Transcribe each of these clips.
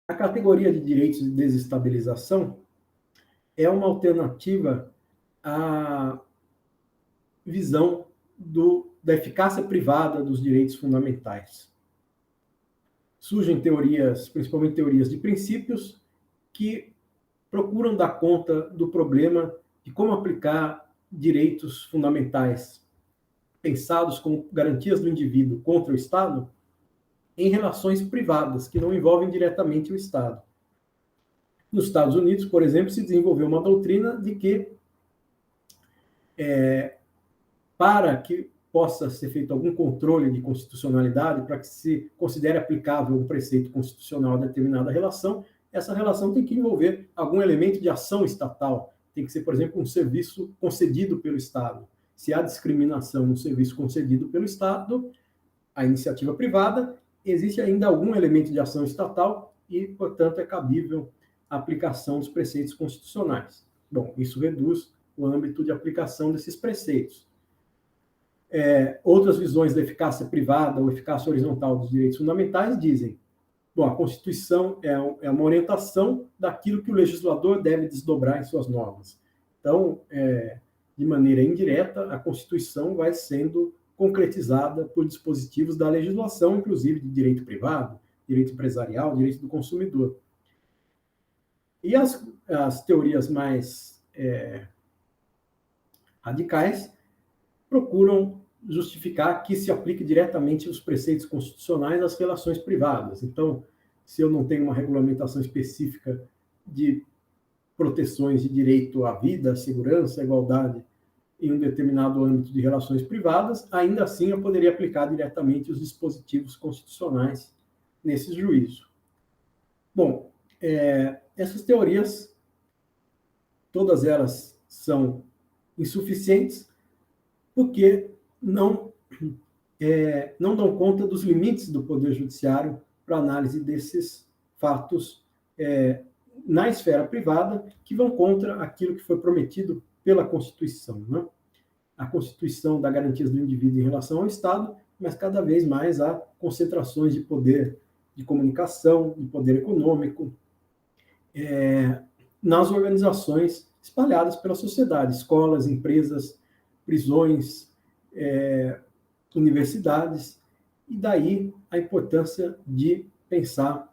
A categoria de direitos de desestabilização é uma alternativa à visão da eficácia privada dos direitos fundamentais. Surgem teorias, principalmente teorias de princípios, que procuram dar conta do problema de como aplicar direitos fundamentais pensados como garantias do indivíduo contra o Estado em relações privadas, que não envolvem diretamente o Estado. Nos Estados Unidos, por exemplo, se desenvolveu uma doutrina de que, para que possa ser feito algum controle de constitucionalidade, para que se considere aplicável um preceito constitucional a determinada relação, essa relação tem que envolver algum elemento de ação estatal. Tem que ser, por exemplo, um serviço concedido pelo Estado. Se há discriminação no serviço concedido pelo Estado, a iniciativa privada, existe ainda algum elemento de ação estatal e, portanto, é cabível a aplicação dos preceitos constitucionais. Bom, isso reduz o âmbito de aplicação desses preceitos. Outras visões da eficácia privada ou eficácia horizontal dos direitos fundamentais dizem: bom, a Constituição é uma orientação daquilo que o legislador deve desdobrar em suas normas. Então, de maneira indireta, a Constituição vai sendo concretizada por dispositivos da legislação, inclusive de direito privado, direito empresarial, direito do consumidor. E as teorias mais radicais procuram justificar que se aplique diretamente os preceitos constitucionais às relações privadas. Então, se eu não tenho uma regulamentação específica de proteções de direito à vida, à segurança, à igualdade em um determinado âmbito de relações privadas, ainda assim eu poderia aplicar diretamente os dispositivos constitucionais nesse juízo. Bom, essas teorias, todas elas são insuficientes, porque não dão conta dos limites do Poder Judiciário para análise desses fatos na esfera privada, que vão contra aquilo que foi prometido pela Constituição, né? A Constituição dá garantias do indivíduo em relação ao Estado, mas cada vez mais há concentrações de poder de comunicação, de poder econômico, nas organizações espalhadas pela sociedade, escolas, empresas, prisões, universidades, e daí a importância de pensar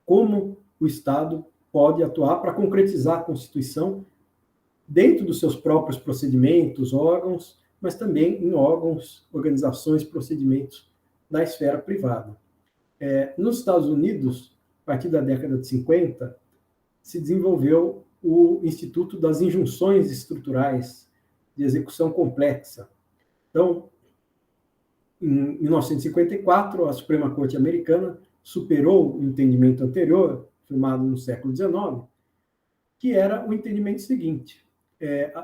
como o Estado pode atuar para concretizar a Constituição dentro dos seus próprios procedimentos, órgãos, mas também em órgãos, organizações, procedimentos da esfera privada. Nos Estados Unidos, a partir da década de 50, se desenvolveu o Instituto das Injunções Estruturais de Execução Complexa. Então, em 1954, a Suprema Corte Americana superou o entendimento anterior, firmado no século XIX, que era o entendimento seguinte,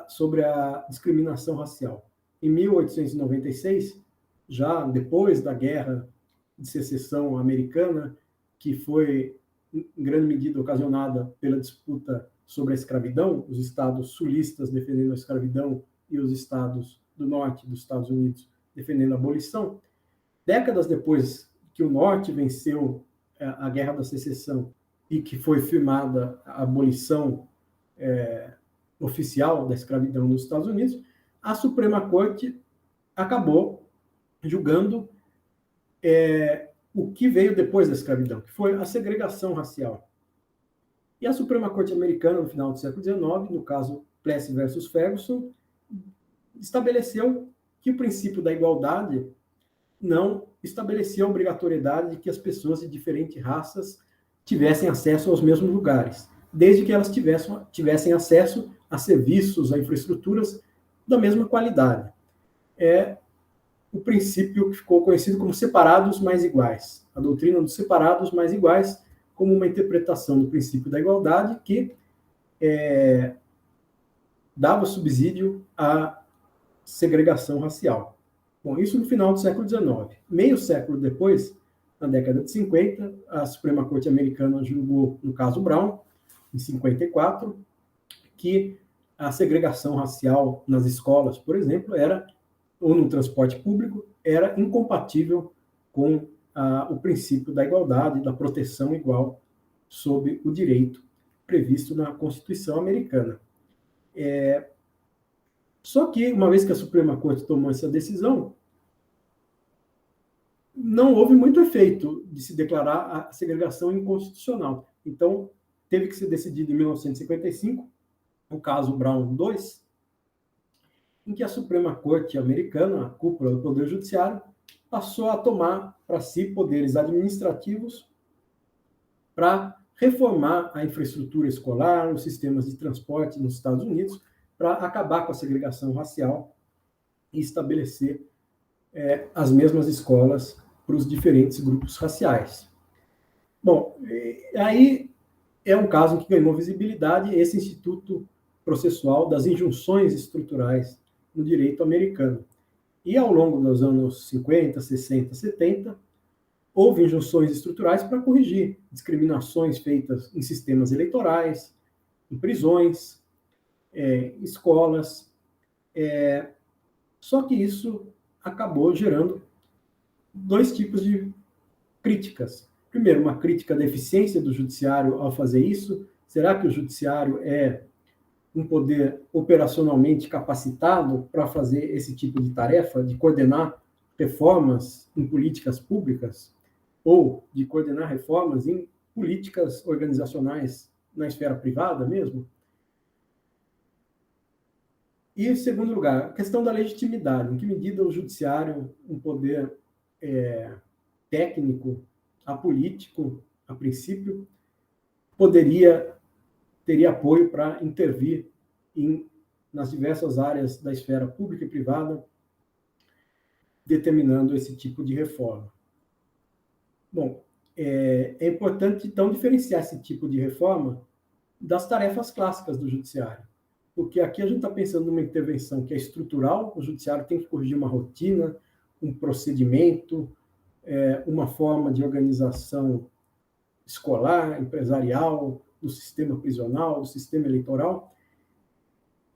sobre a discriminação racial. Em 1896, já depois da Guerra de Secessão Americana, que foi em grande medida ocasionada pela disputa sobre a escravidão, os estados sulistas defendendo a escravidão e os estados do norte dos Estados Unidos defendendo a abolição. Décadas depois que o norte venceu a Guerra da Secessão e que foi firmada a abolição oficial da escravidão nos Estados Unidos, a Suprema Corte acabou julgando o que veio depois da escravidão, que foi a segregação racial. E a Suprema Corte Americana, no final do século XIX, no caso Plessy versus Ferguson, estabeleceu que o princípio da igualdade não estabelecia a obrigatoriedade de que as pessoas de diferentes raças tivessem acesso aos mesmos lugares, desde que elas tivessem acesso a serviços, a infraestruturas da mesma qualidade. É o princípio que ficou conhecido como separados mais iguais. A doutrina dos separados mais iguais, como uma interpretação do princípio da igualdade que dava subsídio à segregação racial. Bom, isso no final do século XIX. Meio século depois, na década de 50, a Suprema Corte Americana julgou, no caso Brown, em 54, que a segregação racial nas escolas, por exemplo, ou no transporte público, era incompatível com o princípio da igualdade, da proteção igual sob o direito previsto na Constituição americana. Só que, uma vez que a Suprema Corte tomou essa decisão, não houve muito efeito de se declarar a segregação inconstitucional. Então, teve que ser decidido em 1955, o caso Brown 2, em que a Suprema Corte americana, a cúpula do Poder Judiciário, passou a tomar para si poderes administrativos para reformar a infraestrutura escolar, os sistemas de transporte nos Estados Unidos, para acabar com a segregação racial e estabelecer as mesmas escolas para os diferentes grupos raciais. Bom, aí é um caso que ganhou visibilidade, esse Instituto Processual das Injunções Estruturais no Direito Americano. E ao longo dos anos 50, 60, 70, houve injunções estruturais para corrigir discriminações feitas em sistemas eleitorais, em prisões, escolas. Só que isso acabou gerando dois tipos de críticas. Primeiro, uma crítica da eficiência do judiciário ao fazer isso. Será que o judiciário é um poder operacionalmente capacitado para fazer esse tipo de tarefa, de coordenar reformas em políticas públicas ou de coordenar reformas em políticas organizacionais na esfera privada mesmo? E, em segundo lugar, a questão da legitimidade. Em que medida o judiciário, um poder técnico, apolítico, a princípio, teria apoio para intervir nas diversas áreas da esfera pública e privada, determinando esse tipo de reforma. Bom, é importante, então, diferenciar esse tipo de reforma das tarefas clássicas do judiciário, porque aqui a gente está pensando numa intervenção que é estrutural, o judiciário tem que corrigir uma rotina, um procedimento, uma forma de organização escolar, empresarial, do sistema prisional, do sistema eleitoral.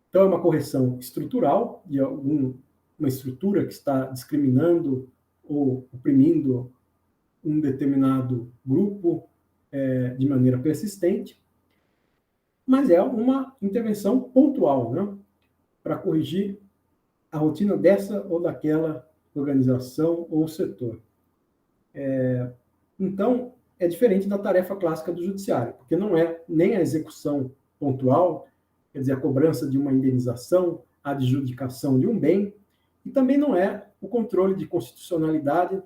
Então, é uma correção estrutural de uma estrutura que está discriminando ou oprimindo um determinado grupo de maneira persistente, mas é uma intervenção pontual, né, para corrigir a rotina dessa ou daquela organização ou setor. Então, é diferente da tarefa clássica do judiciário, porque não é nem a execução pontual, quer dizer, a cobrança de uma indenização, a adjudicação de um bem, e também não é o controle de constitucionalidade,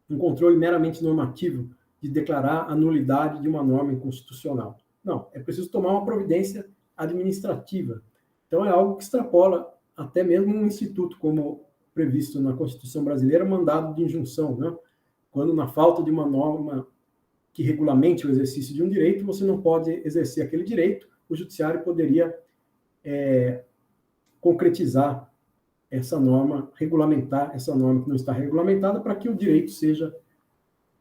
um controle meramente normativo, de declarar a nulidade de uma norma inconstitucional. Não, é preciso tomar uma providência administrativa. Então, é algo que extrapola até mesmo um instituto, como previsto na Constituição brasileira, mandado de injunção, né? Quando, na falta de uma norma que regulamente o exercício de um direito, você não pode exercer aquele direito, o judiciário poderia concretizar essa norma, regulamentar essa norma que não está regulamentada para que o direito seja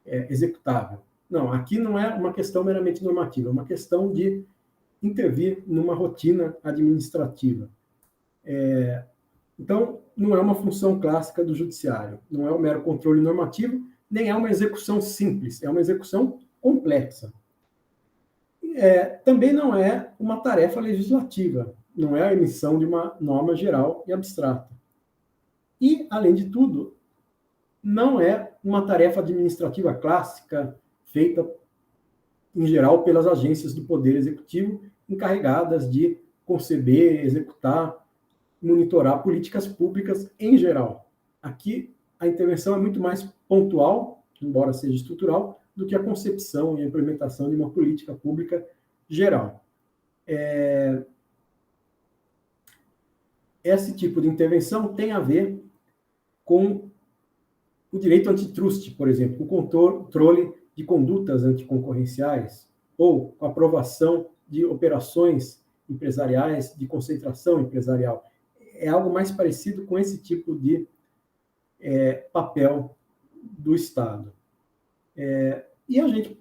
executável. Não, aqui não é uma questão meramente normativa, é uma questão de intervir numa rotina administrativa. Então, não é uma função clássica do judiciário, não é um mero controle normativo, nem é uma execução simples, é uma execução complexa. Também não é uma tarefa legislativa, não é a emissão de uma norma geral e abstrata. E, além de tudo, não é uma tarefa administrativa clássica feita, em geral, pelas agências do Poder Executivo encarregadas de conceber, executar, monitorar políticas públicas em geral. Aqui, a intervenção é muito mais pontual, embora seja estrutural, do que a concepção e a implementação de uma política pública geral. Esse tipo de intervenção tem a ver com o direito antitruste, por exemplo, o controle de condutas anticoncorrenciais ou com a aprovação de operações empresariais de concentração empresarial. É algo mais parecido com esse tipo de papel do Estado. E a gente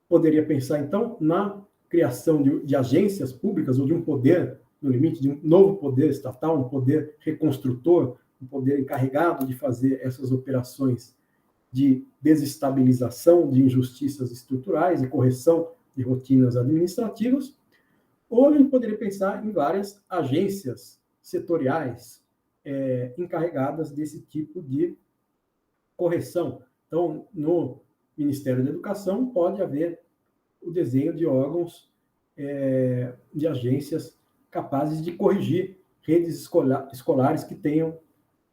poderia pensar, então, na criação de agências públicas ou de um poder, no limite de um novo poder estatal, um poder reconstrutor, um poder encarregado de fazer essas operações de desestabilização de injustiças estruturais e correção de rotinas administrativas, ou a gente poderia pensar em várias agências setoriais encarregadas desse tipo de correção. Então, no Ministério da Educação, pode haver o desenho de órgãos, de agências capazes de corrigir redes escolares que tenham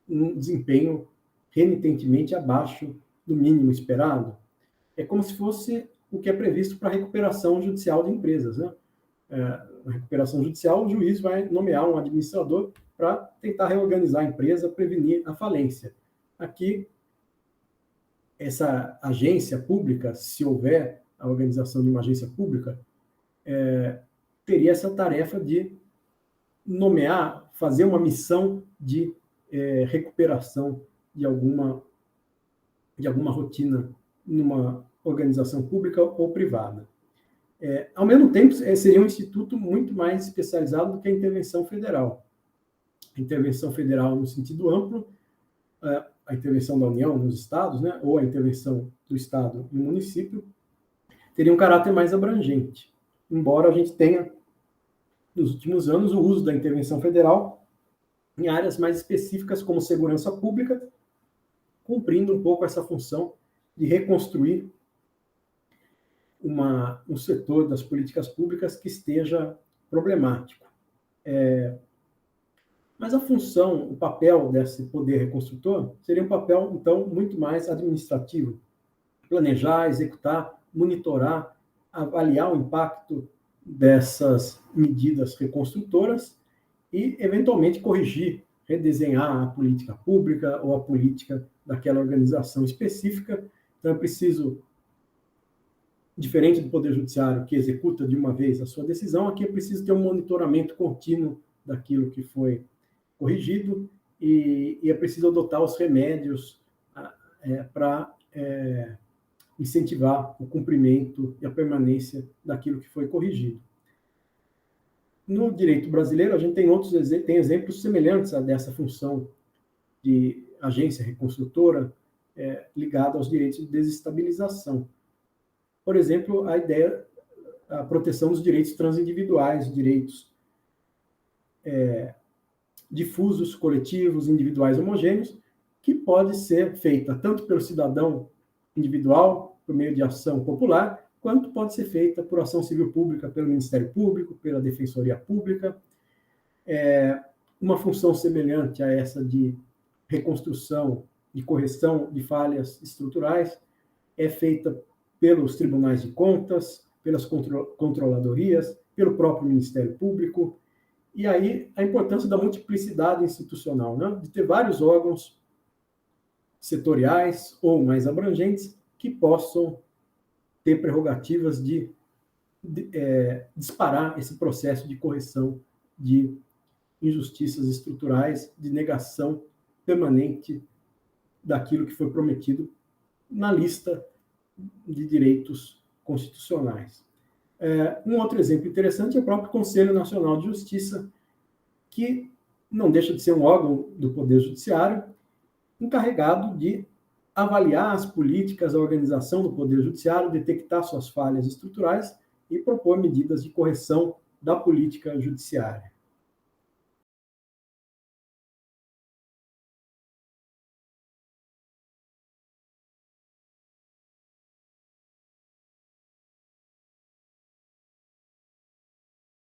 um desempenho renitentemente abaixo do mínimo esperado. É como se fosse o que é previsto para a recuperação judicial de empresas, né? Na recuperação judicial, o juiz vai nomear um administrador para tentar reorganizar a empresa, prevenir a falência. Aqui, essa agência pública, se houver a organização de uma agência pública, teria essa tarefa de nomear, fazer uma missão de recuperação de alguma rotina numa organização pública ou privada. Ao mesmo tempo, seria um instituto muito mais especializado do que a intervenção federal. A intervenção federal, no sentido amplo, a intervenção da União nos estados, né, ou a intervenção do estado no município, teria um caráter mais abrangente, embora a gente tenha, nos últimos anos, o uso da intervenção federal em áreas mais específicas, como segurança pública, cumprindo um pouco essa função de reconstruir um setor das políticas públicas que esteja problemático. Mas a função, o papel desse poder reconstrutor seria um papel, então, muito mais administrativo. Planejar, executar, monitorar, avaliar o impacto dessas medidas reconstrutoras e, eventualmente, corrigir, redesenhar a política pública ou a política daquela organização específica. Então, é preciso, diferente do Poder Judiciário, que executa de uma vez a sua decisão, aqui é preciso ter um monitoramento contínuo daquilo que foi corrigido e é preciso adotar os remédios para incentivar o cumprimento e a permanência daquilo que foi corrigido. No direito brasileiro, a gente tem exemplos semelhantes a dessa função de agência reconstrutora ligada aos direitos de desestabilização. Por exemplo, a proteção dos direitos transindividuais, direitos difusos, coletivos, individuais, homogêneos, que pode ser feita tanto pelo cidadão individual, por meio de ação popular, quanto pode ser feita por ação civil pública, pelo Ministério Público, pela Defensoria Pública. Uma função semelhante a essa de reconstrução e correção de falhas estruturais é feita pelos tribunais de contas, pelas controladorias, pelo próprio Ministério Público. E aí a importância da multiplicidade institucional, né? De ter vários órgãos setoriais ou mais abrangentes que possam ter prerrogativas de disparar esse processo de correção de injustiças estruturais, de negação permanente daquilo que foi prometido na lista de direitos constitucionais. Um outro exemplo interessante é o próprio Conselho Nacional de Justiça, que não deixa de ser um órgão do Poder Judiciário, encarregado de avaliar as políticas, a organização do Poder Judiciário, detectar suas falhas estruturais e propor medidas de correção da política judiciária.